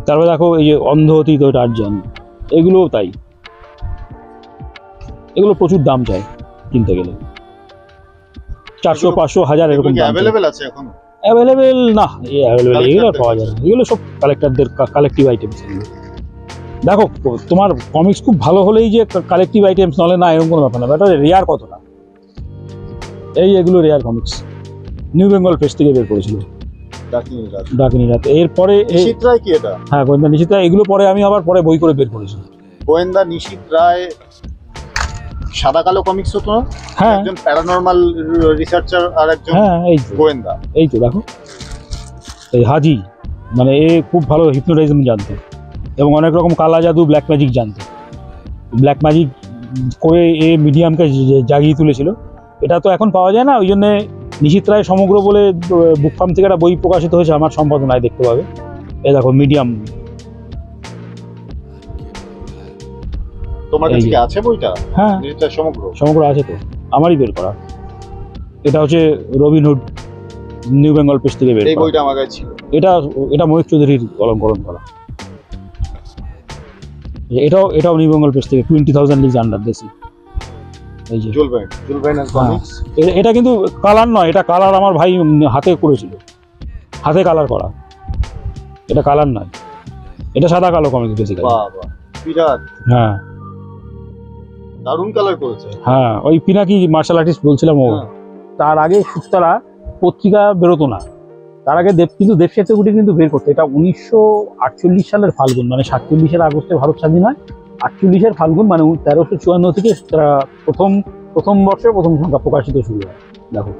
তারপরে দেখো এই যে অন্ধ অতীত টার্জান, এগুলোও তাই, এগুলো প্রচুর দাম চায় কিনতে গেলে, 400, 500, 1000 এরকম দাম চায়। অ্যাভেলেবেল আছে এখন? অ্যাভেলেবেল না, অ্যাভেলেবেল এগুলো আর পাওয়া যায় না, এগুলো সব কালেক্টরদের কালেকটিভ আইটেমস। দেখো তোমার কমিক্স খুব ভালো হলেই যে কালেকটিভ আইটেমস, নলে না এরকম কোনো ব্যাপার না, ব্যাপার রেয়ার কতটা। এই এগুলো rare comics, new Bengal press থেকে বের করেছিল ডাকিনী রাত। এরপরে নিশীথ রায় কি এটা? হ্যাঁ, গোয়েন্দা নিশীথ রায়, এগুলো পরে আমি আবার পরে বই করে বের করেছি। গোয়েন্দা নিশীথ রায় সাদা কালো কমিক্স হতো না? হ্যাঁ একজন প্যারানর্মাল রিসার্চার আর একজন হ্যাঁ, এই তো গোয়েন্দা। এই তো দেখো, এই হাজি মানে এ খুব ভালো হিপনোটাইজম জানতো, এবং অনেক রকম কালা জাদু, ব্ল্যাক ম্যাজিক জানতো। ব্ল্যাক ম্যাজিক করে এ মিডিয়ামকে জাগিয়ে তুলেছিল। এটা তো এখন পাওয়া যায় না, ওই জন্যে নিশীথ রায় সমগ্র বলে বুক ফার্ম থেকে একটা বই প্রকাশিত হয়েছে আমার সম্পাদনায়, দেখতে পাবে। এই দেখো মিডিয়াম, তোমার কাছে কি আছে বইটা? হ্যাঁ নিশীথ রায় সমগ্র সমগ্র আছে তো, আমারই বের করা। এটা হচ্ছে রবিনহুড, নিউ বেঙ্গল প্রেস থেকে বের এই করা। বইটা আমার কাছে ছিল। এটা মহিত চৌধুরীর অলঙ্করণ করা। এটাও নিউ বেঙ্গল প্রেস থেকে, 20,000 লিজ আন্ডার দেশি। এই যে জুলবেনের কমিক্স। এটা কিন্তু কালার নয়, এটা কালার আমার ভাই হাতে করেছিল, হাতে কালার করা, এটা কালার নয়, এটা সাদা কালো কমিক্স বেসিক্যালি। বাবা, বিরাট হ্যাঁ দারুণ কালার করেছে। হ্যাঁ, ওই পিনাকি মার্শাল আর্টিস্ট বলছিলাম ও। হ্যাঁ। তার আগে সুস্তারা পত্রিকা বেরোতো না, তার আগে কিন্তু দেবসেতুগুটি কিন্তু বের করতো। এটা 1948 সালের ফাল্গুন, মানে 47-এর আগস্টে ভারত স্বাধীন হয়, 48-এর ফাল্গুন মানে 1354 থেকে তারা প্রথম বর্ষের প্রথম সংখ্যা প্রকাশিত শুরু হয়। দেখো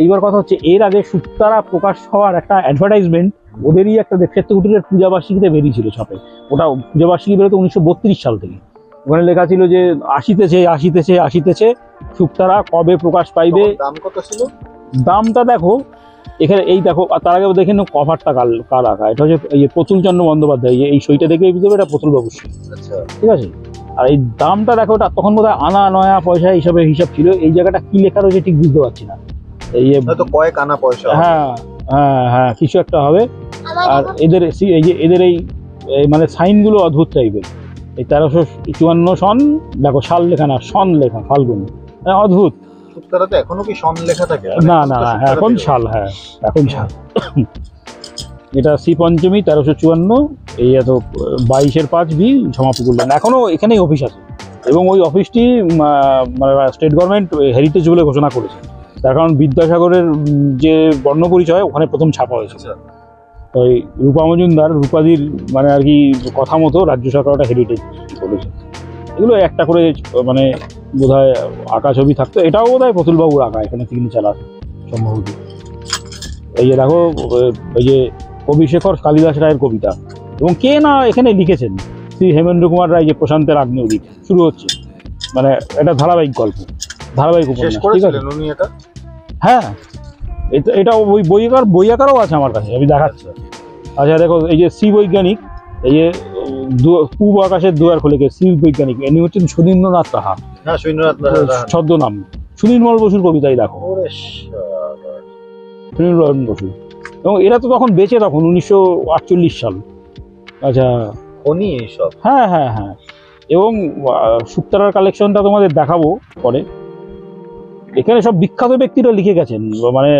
এইবার কথা হচ্ছে, এর আগে সুস্তারা প্রকাশ হওয়ার একটা অ্যাডভার্টাইজমেন্ট ওদেরই একটা দেবসেতুগুটির পূজাবার্ষিকীতে বেরিয়েছিল ছাপে। ওটা পূজাবার্ষিকী বেরোতো 1932 সাল থেকে। ওখানে লেখা ছিল যে আসিতেছে সুস্তারা কবে প্রকাশ পাইবে। দাম কত ছিল? দামটা দেখো এখানে, এই দেখো, আর তার আগে দেখে নাও কভারটা কার আঁকা। এটা হচ্ছে এই প্রতুল চন্দ্র বন্দ্যোপাধ্যায়, এই সইটা দেখে বুঝতে হবে এটা প্রতুল বাবুর সই। আচ্ছা, ঠিক আছে। আর এই দামটা দেখো, ওটা তখন বোধহয় আনা নয়া পয়সা হিসাবে হিসাব ছিল। এই জায়গাটা কি লেখা রয়েছে ঠিক বুঝতে পারছি না। এই হয়তো কয়েক আনা পয়সা। হ্যাঁ হ্যাঁ হ্যাঁ, কিছু একটা হবে। আর এদের এই যে এদের এই মানে সাইনগুলো অদ্ভুত টাইপের। এই 1354 সন, দেখো সাল লেখা না, সন লেখা, ফাল্গুন, অদ্ভুত। সুস্তারা তো এখনো কি সন লেখা থাকে? না না, এখন সাল, হ্যাঁ এখন সাল। এটা শ্রী পঞ্চমী 1354, এই এত 22-এর 5 ঝমাপুকুর লেন। এখনো এখানেই অফিস আছে, এবং ওই অফিসটি মানে স্টেট গভর্নমেন্ট হেরিটেজ বলে ঘোষণা করেছে, তার কারণ বিদ্যাসাগরের যে বর্ণ পরিচয় ওখানে প্রথম ছাপা হয়েছে। ওই রূপা মজুমদার, রূপাদির মানে আর কি কথা মতো রাজ্য সরকার ওটা হেরিটেজ করেছে। এগুলো একটা করে মানে বোধহয় আঁকা ছবি থাকতো, এটাও বোধহয় প্রতুলবাবুর আঁকা, এখানে তিনি চালা সম্ভবত। এই যে দেখো, এই যে কবিশেখর কালিদাস রায়ের কবিতা, এবং কে না এখানে লিখেছেন, শ্রী হেমেন্দ্র কুমার রায়, যে প্রশান্তের আগ্নেয়দ্বীপ শুরু হচ্ছে, মানে এটা ধারাবাহিক গল্প, ধারাবাহিক উপন্যাস। ঠিক আছে, উনি এটা? হ্যাঁ, এটা ওই বই আকারও আছে আমার কাছে, আমি দেখাচ্ছি। আচ্ছা দেখো, এই যে শ্রী বৈজ্ঞানিক, এই যে পূব আকাশের দুয়ার খুলে গিয়ে শ্রী বৈজ্ঞানিক, ইনি হচ্ছেন সুনীন্দ্রনাথ রাহা, হ্যাঁ সুনীন্দ্রনাথ ছদ্মনাম। সুনীলমল বসুর কবিতাই দেখো, সুনীলমল বসু, এবং এরা তো তখন বেঁচে, তখন 1948 সাল। আচ্ছা, খনি এইসব। হ্যাঁ হ্যাঁ হ্যাঁ, এবং সুক্তারার কালেকশনটা তোমাদের দেখাবো পরে। এখানে সব বিখ্যাত ব্যক্তিরা লিখে গেছেন, মানে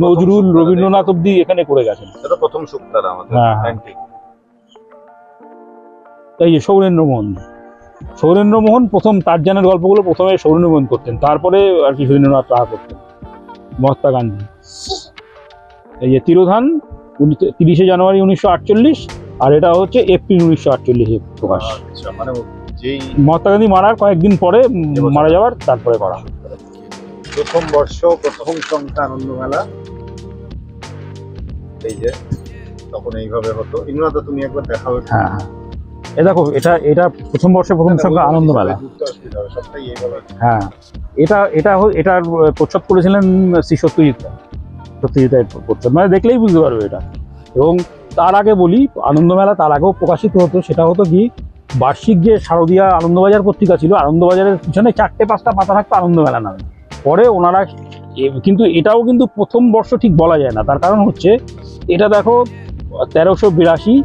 নজরুল, রবীন্দ্রনাথ অব্দি এখানে করে গেছেন। এটা প্রথম শুক্তারা আমাদের হ্যাঁ, হ্যাঁ। অ্যান্টিক। এই যে সৌরেন্দ্রমোহন প্রথম টারজানের গল্পগুলো প্রথমে সৌরেন্দ্রমোহন করতেন, তারপরে আর কি সুরেন্দ্রনাথ রাহা করতেন, মহাত্মা গান্ধী। এই যে তিরোধান 30শে জানুয়ারি 1948, আর এটা হচ্ছে এপ্রিল 1948 প্রকাশ। আচ্ছা, মানে যেই মহাত্মা গান্ধী মারার কয়েকদিন পরে, মারা যাওয়ার তারপরে করা। প্রথম বর্ষ, প্রথম সংখ্যা আনন্দমেলা, এই যে তখন এইভাবে হতো। ইন্দ্রনাথ, তুমি একবার দেখাও। হ্যাঁ, হ্যাঁ, এ দেখো, এটা প্রথম বর্ষে প্রথম সংখ্যা আনন্দমেলা। সবটাই এইভাবে। হ্যাঁ, এটার প্রচ্ছদ করেছিলেন শ্রী সত্যজিৎ রায়ের প্রচ্ছদ, মানে দেখলেই বুঝতে পারবে এটা। এবং তার আগে বলি, আনন্দমেলা তার আগেও প্রকাশিত হতো। সেটা হতো কি, বার্ষিক যে শারদীয়া আনন্দবাজার পত্রিকা ছিল, আনন্দবাজারের পিছনে 4-5টা পাতা থাকতো আনন্দমেলা নামে। পরে ওনারা কিন্তু এটাও কিন্তু প্রথম বর্ষ ঠিক বলা যায় না, তার কারণ হচ্ছে এটা দেখো 1382,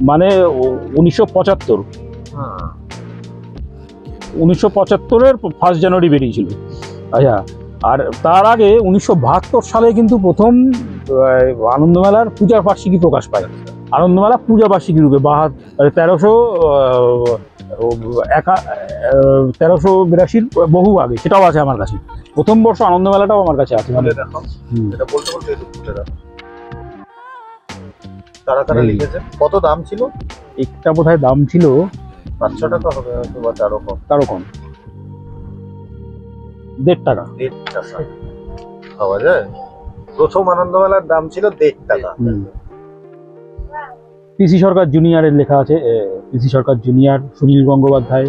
মানে 1975। 1975-এর 1 জানুয়ারি বেরিয়েছিল। আচ্ছা, আর তার আগে 1972 সালে কিন্তু প্রথম আনন্দমেলার পূজার বার্ষিকী প্রকাশ পায়। আনন্দমেলা পূজা বার্ষিকী রূপে 1382 বহু আগে, সেটাও আছে আমার কাছে। প্রথম বর্ষ আনন্দমেলাটাও আমার কাছে আছে। মানে দেখো, এটা বলতে বলতে একটু ফুটে দাও। তারা লিখেছে কত দাম ছিল? একটা বোধহয় দাম ছিল 500 টাকা হবে হয়তো, বা তারও কম। 1.5 টাকা। 1.5 টাকা পাওয়া যায়। প্রথম আনন্দমেলার দাম ছিল 1.5 টাকা। পিসি সরকার জুনিয়রের লেখা আছে। পিসি সরকার জুনিয়র, সুনীল গঙ্গোপাধ্যায়,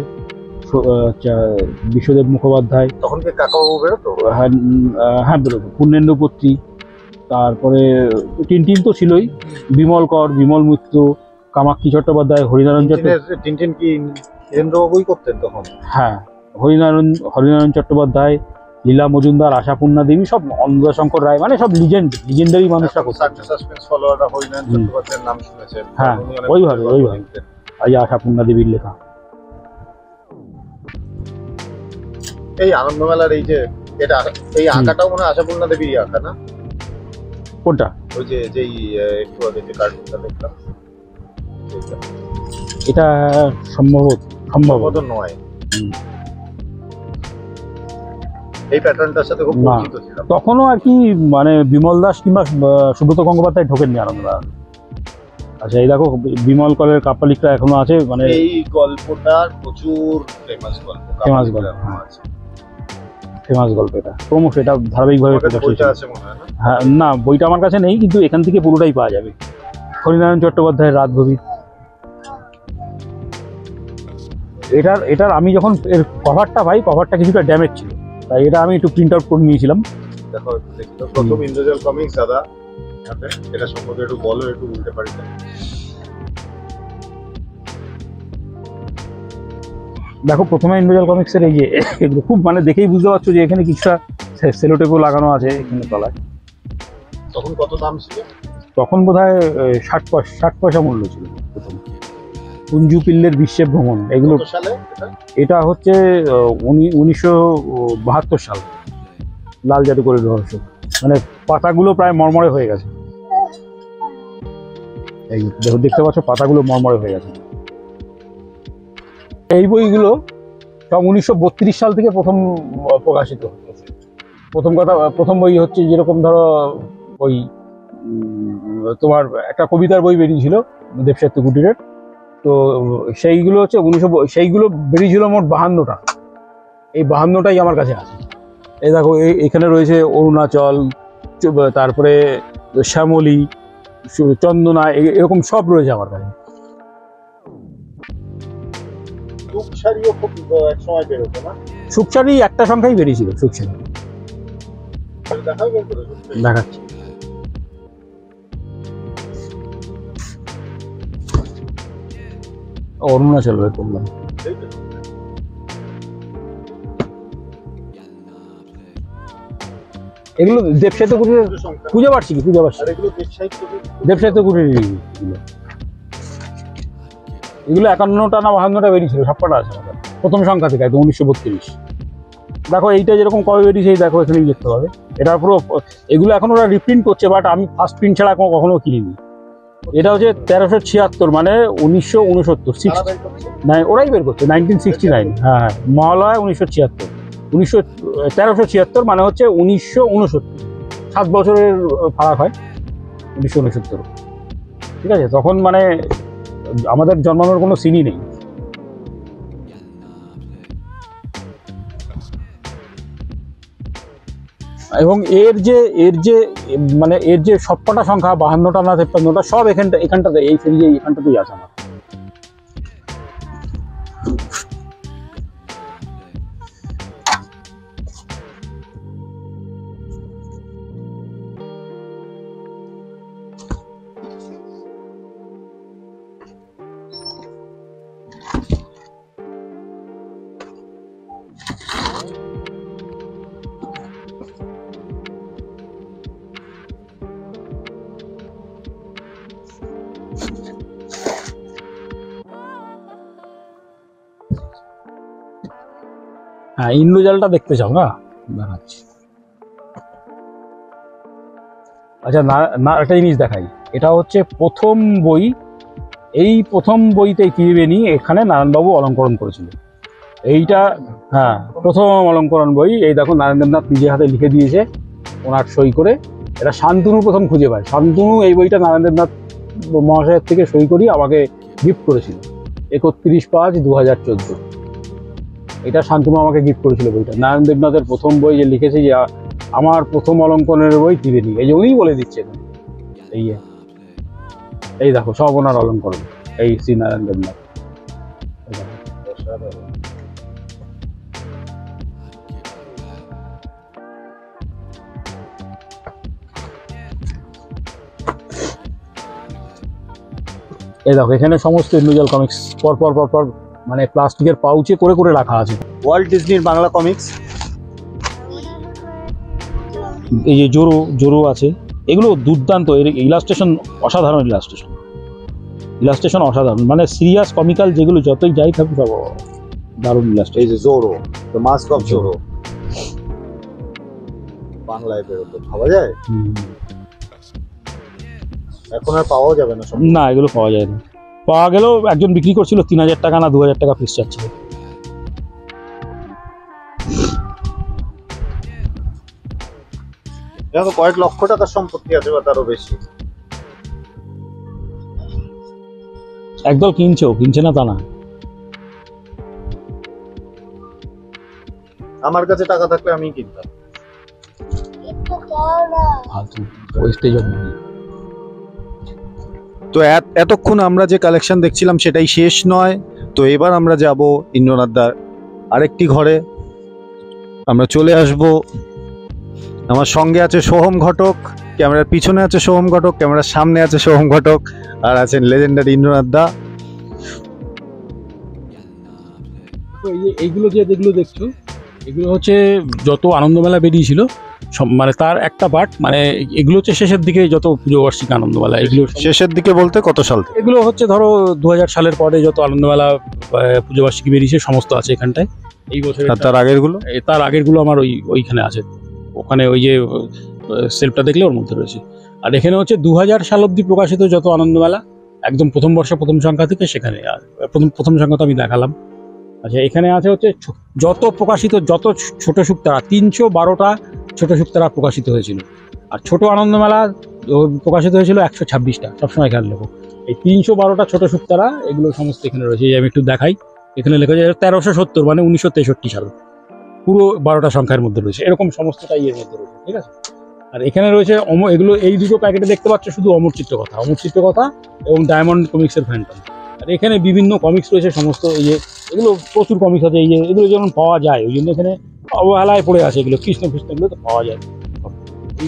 বিশ্বদেব মুখোপাধ্যায়। তখন কি কাকাবাবু বেরোতো? হ্যাঁ, বেরোতো। পূর্ণেন্দু পত্রী, তারপরে টিনটিন তো ছিলই, বিমল কর, বিমল মিত্র, কামাক্ষী চট্টোপাধ্যায়, হরিনারায়ণ চট্টোপাধ্যায়। টিনটিন কি হীরেন্দ্রবাবুই করতেন তখন? হ্যাঁ, হরিনারায়ণ চট্টোপাধ্যায়, লীলা মজুমদার, আশাপূর্ণা দেবী, সব অন্নদাশঙ্কর রায়, মানে সব লিজেন্ডারি মানুষরা করতেন। সাসপেন্স ফলোয়াররা হরিনারায়ণ চট্টোপাধ্যায়ের নাম শুনেছেন। হ্যাঁ, ওইভাবে এই আশাপূর্ণা দেবীর লেখা। এই আনন্দমেলার এই যে এই আঁকাটাও মনে হয় আশাপূর্ণা দেবীর আঁকা, না? কোনটা? ওই যে যেই একটু আগে যে কার্টুনটা দেখলাম, এটা সম্ভবত নয়। এই প্যাটার্নটার সাথে খুব পরিচিত ছিলাম তখনও আর কি, মানে বিমল দাস কিংবা সুব্রত গঙ্গোপাধ্যায় ঢোকেননি আনন্দমেলা। আচ্ছা, এই দেখো, বিমল কলের কাপালিকটা এখনো আছে। মানে এই গল্পটার প্রচুর ফেমাস গল্প এটা ক্রমশ এটা ধারাবাহিকভাবে বইটা আছে মনে হয় না? হ্যাঁ, না, বইটা আমার কাছে নেই, কিন্তু এখান থেকে পুরোটাই পাওয়া যাবে। হরিনারায়ণ চট্টোপাধ্যায়ের রাতগভীর। এটার আমি যখন এর কভারটা পাই, কভারটা কিছুটা ড্যামেজ ছিল, তাই এটা আমি একটু প্রিন্ট আউট করে নিয়েছিলাম। দেখো, প্রথম ইন্দ্রজাল কমিক্স দাদা, এটা সম্পর্কে একটু বলো, একটু বলতে পারি না? দেখো, প্রথমে ইন্দ্রজাল কমিক্সের এই যে এগুলো খুব, মানে দেখেই বুঝতে পারছো যে এখানে কিছুটা সেলোটেপও লাগানো আছে এখানে তলায়। তখন কত দাম ছিল? তখন বোধহয় 60 পয়সা মূল্য ছিল প্রথম। কুঞ্জু পিল্লের বিশ্বে ভ্রমণ, এগুলো সালে? এটা হচ্ছে 1972 সাল, লাল জাদুকরের রহস্য। মানে পাতাগুলো প্রায় মরমরে হয়ে গেছে, এই দেখতে পাচ্ছ, পাতাগুলো মরমরে হয়ে গেছে। এই বইগুলো সব 1932 সাল থেকে প্রথম প্রকাশিত হচ্ছে। প্রথম বই হচ্ছে, যেরকম ধরো ওই তোমার একটা কবিতার বই বেরিয়েছিল দেবসাহিত্য কুটিরের, তো সেইগুলো হচ্ছে সেইগুলো বেরিয়েছিল মোট 52টা। এই 52টাই আমার কাছে আছে। এই দেখো, এখানে রয়েছে অরুণাচল, তারপরে শ্যামলী, চন্দনা, এরকম সব রয়েছে আমার কাছে। সুখসারিও খুব এক সময় বেরোতো না? সুখসারি একটা সংখ্যাই বেরিয়েছিল। সুখসারি দেখাচ্ছি। অরুণাচল বের করলাম। এগুলো দেবসাহিত্য কুটিরের পূজা বার্ষিকী। দেবসাহিত্য কুটিরের এগুলো 51টা না 52টা বেরিয়েছিল, সবকটা আছে প্রথম সংখ্যা থেকে, একদম 1932। দেখো এইটা যেরকম কবে বেরিয়েছে এই দেখো এখানেই দেখতে পাবে। এটা পুরো এগুলো এখন ওরা রিপ্রিন্ট করছে, বাট আমি ফার্স্ট প্রিন্ট ছাড়া কখনো কিনিনি। এটা হচ্ছে 1376 মানে 1969 না, ওরাই বের করছে 1969। হ্যাঁ, মহালয়া 1976, 1376 মানে হচ্ছে 1969, 7 বছরের ফারাক হয় 1969। ঠিক আছে, তখন মানে আমাদের জন্মানোর কোনো সিনই নেই। এবং এর যে মানে এর যে সবকটা সংখ্যা 52টা না 53টা সব এখানটাতে এই সিরিজে এখানটাতেই আছে আমার। হ্যাঁ, ইন্দ্রজালটা দেখতে চাও না, দেখাচ্ছি। আচ্ছা, না একটা জিনিস দেখাই। এটা হচ্ছে প্রথম বই, এই প্রথম বইতে ত্রিবেণী এখানে নারায়ণবাবু অলঙ্করণ করেছিল। এইটা হ্যাঁ প্রথম অলঙ্করণ বই। এই দেখো নারায়ণ দেবনাথ নিজের হাতে লিখে দিয়েছে ওনার সই করে। এটা শান্তনু প্রথম খুঁজে পায়। শান্তনু এই বইটা নারায়ণ দেবনাথ মহাশয়ের থেকে সই করিয়ে আমাকে গিফট করেছিল 31/5/2014। এটা শান্তনু আমাকে গিফট করেছিল বইটা। নারায়ণ দেবনাথের প্রথম বই যে লিখেছে যে আমার প্রথম অলঙ্করণের বই ত্রিবেণী, এই যে উনিই বলে দিচ্ছেন। এই দেখো সব ওনার অলঙ্করণ, এই শ্রী নারায়ণ দেবনাথ। এই দেখো এখানে সমস্ত ইন্দ্রজাল কমিক্স পর পর পর পর মানে প্লাস্টিকের পাউচে করে করে রাখা আছে। ওয়াল্ট ডিজনির বাংলা কমিক্স, এই যে জোরো আছে, এগুলো দুর্দান্ত। এর ইলাস্ট্রেশন অসাধারণ, ইলাস্ট্রেশন অসাধারণ। মানে সিরিয়াস কমিক্যাল যেগুলো যতই যাই থাকুক সব দারুণ ইলাস্ট্রেশন। এই যে জোরো, দ্য মাস্ক অফ জোরো বাংলায় বেরোতো, পাওয়া যায় এখন? আর পাওয়া যাবে না সব? না, এগুলো পাওয়া যায় না। পাওয়া গেলেও একজন বিক্রি করছিল 3000 টাকা না 2000 টাকা পিস চাচ্ছিল। দেখো কয়েক লক্ষ টাকার সম্পত্তি আছে বা তারও বেশি। একদল কিনছে না তা না। আমার কাছে টাকা থাকলে আমি কিনতাম। তো এতক্ষণ আমরা যে কালেকশন দেখছিলাম সেটাই শেষ নয়। তো এবার আমরা যাব ইন্দ্রনাথদার আরেকটি ঘরে, আমরা চলে আসব। আমার সঙ্গে আছে সোহম ঘটক, ক্যামেরার পিছনে আছে সোহম ঘটক, ক্যামেরার সামনে আছে সোহম ঘটক, আর আছেন লেজেন্ডারি ইন্দ্রনাথদা। তো এইগুলো যেগুলো দেখছো এগুলো হচ্ছে যত আনন্দমেলা বেরিয়েছিল সব, মানে তার একটা পার্ট। মানে এগুলো হচ্ছে শেষের দিকে যত পুজো বার্ষিক আনন্দমেলা, এগুলো শেষের দিকে বলতে কত সাল থেকে? এগুলো হচ্ছে ধরো 2000 সালের পরে যত আনন্দমেলা পুজো বার্ষিকী বেরিয়েছে সমস্ত আছে এখানটায়। এই বছর তার আগের গুলো? তার আগেরগুলো আমার ওইখানে আছে, ওখানে ওই যে সেলফটা দেখলে ওর মধ্যে রয়েছে। আর এখানে হচ্ছে 2000 সাল অব্দি প্রকাশিত যত আনন্দমেলা একদম প্রথম বর্ষ প্রথম সংখ্যা থেকে, সেখানে প্রথম সংখ্যা তো আমি দেখালাম। আচ্ছা, এখানে আছে হচ্ছে যত প্রকাশিত যত ছোট শুক্তারা, 312টা ছোট শুক্তারা প্রকাশিত হয়েছিল। আর ছোট আনন্দমেলা প্রকাশিত হয়েছিল 126টা, সবসময় খেয়াল লেখো। এই 312টা ছোট শুক্তারা এগুলো সমস্ত এখানে রয়েছে। আমি একটু দেখাই, এখানে লেখা যায় 1370 মানে 1963 সাল, পুরো 12টা সংখ্যার মধ্যে রয়েছে। এরকম সমস্তটাই এর মধ্যে রয়েছে, ঠিক আছে। আর এখানে রয়েছে এগুলো এই দুটো প্যাকেটে দেখতে পাচ্ছ শুধু অমর চিত্রকথা এবং ডায়মন্ড কমিক্সের ফ্যান্টম। আর এখানে বিভিন্ন কমিক্স রয়েছে সমস্ত। এই যে এগুলো প্রচুর কমিক্স আছে, এই যে এগুলো যেমন পাওয়া যায়, ওই জন্য এখানে অবহেলায় পড়ে আছে। এগুলো কৃষ্ণ এগুলো তো পাওয়া যায়।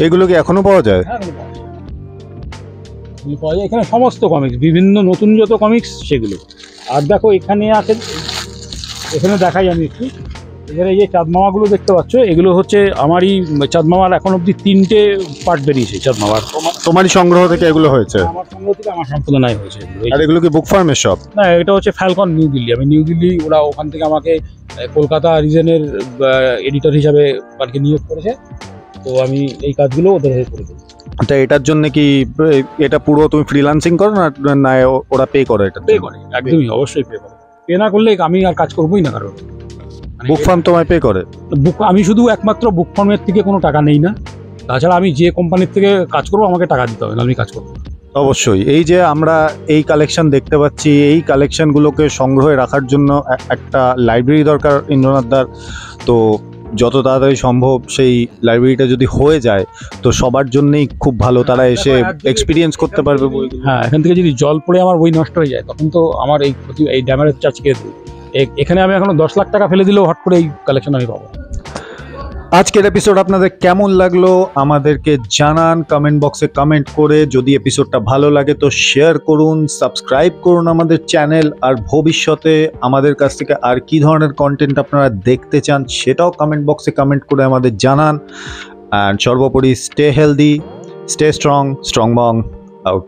এগুলো কি এখনো পাওয়া যায়? হ্যাঁ, পাওয়া যায় এখানে সমস্ত কমিক্স, বিভিন্ন নতুন যত কমিক্স সেগুলো। আর দেখো এখানে আছে, এখানে দেখাই আমি একটু। এখানে এই যে চাঁদমামাগুলো দেখতে পাচ্ছ, এগুলো হচ্ছে আমারই চাঁদমামার এখন অব্দি 3টে পার্ট বেরিয়েছে চাঁদমামার। তোমারই সংগ্রহ থেকে এগুলো হয়েছে? আমার সংগ্রহ থেকে আমার সম্পাদনায় হয়েছে এগুলো। আর এগুলো কি বুক ফার্মের সব? না, এটা হচ্ছে ফ্যালকন নিউ দিল্লি। আমি নিউ দিল্লি, ওরা ওখান থেকে আমাকে কলকাতা রিজনের এডিটর হিসাবে কালকে নিয়োগ করেছে, তো আমি এই কাজগুলো ওদের হয়ে করে দিই। তা এটার জন্য কি এটা পুরো তুমি ফ্রিল্যান্সিং করো না না ওরা পে করে এটা? পে করে, একদমই অবশ্যই পে করে। পে না করলে আমি আর কাজ করবোই না কারণ বুক ফার্ম তোমায় পে করে? বুক আমি শুধু একমাত্র বুক ফার্মের থেকে কোনো টাকা নেই না, তাছাড়া আমি যে কোম্পানির থেকে কাজ করবো আমাকে টাকা দিতে হবে, না আমি কাজ করবো। অবশ্যই। এই যে আমরা এই কালেকশন দেখতে পাচ্ছি, এই কালেকশনগুলোকে সংগ্রহে রাখার জন্য একটা লাইব্রেরি দরকার ইন্দ্রনাথদার। তো যত তাড়াতাড়ি সম্ভব সেই লাইব্রেরিটা যদি হয়ে যায় তো সবার জন্যই খুব ভালো, তারা এসে এক্সপিরিয়েন্স করতে পারবে বইগুলো। হ্যাঁ, এখান থেকে যদি জল পড়ে আমার বই নষ্ট হয়ে যায় তখন তো আমার এই ক্ষতি, এই ড্যামেজ চার্জ কে দেবে? এখানে আমি এখনো 10 লাখ টাকা ফেলে দিলেও হট করে এই কালেকশন আমি পাবো। আজকের এপিসোড আপনাদের কেমন লাগলো আমাদেরকে জানান কমেন্ট বক্সে কমেন্ট করে। যদি এপিসোডটা ভালো লাগে তো শেয়ার করুন, সাবস্ক্রাইব করুন আমাদের চ্যানেল। আর ভবিষ্যতে আমাদের কাছ থেকে আর কি ধরনের কন্টেন্ট আপনারা দেখতে চান সেটাও কমেন্ট বক্সে কমেন্ট করে আমাদের জানান। অ্যান্ড সর্বোপরি stay healthy, stay strong, strong bong out.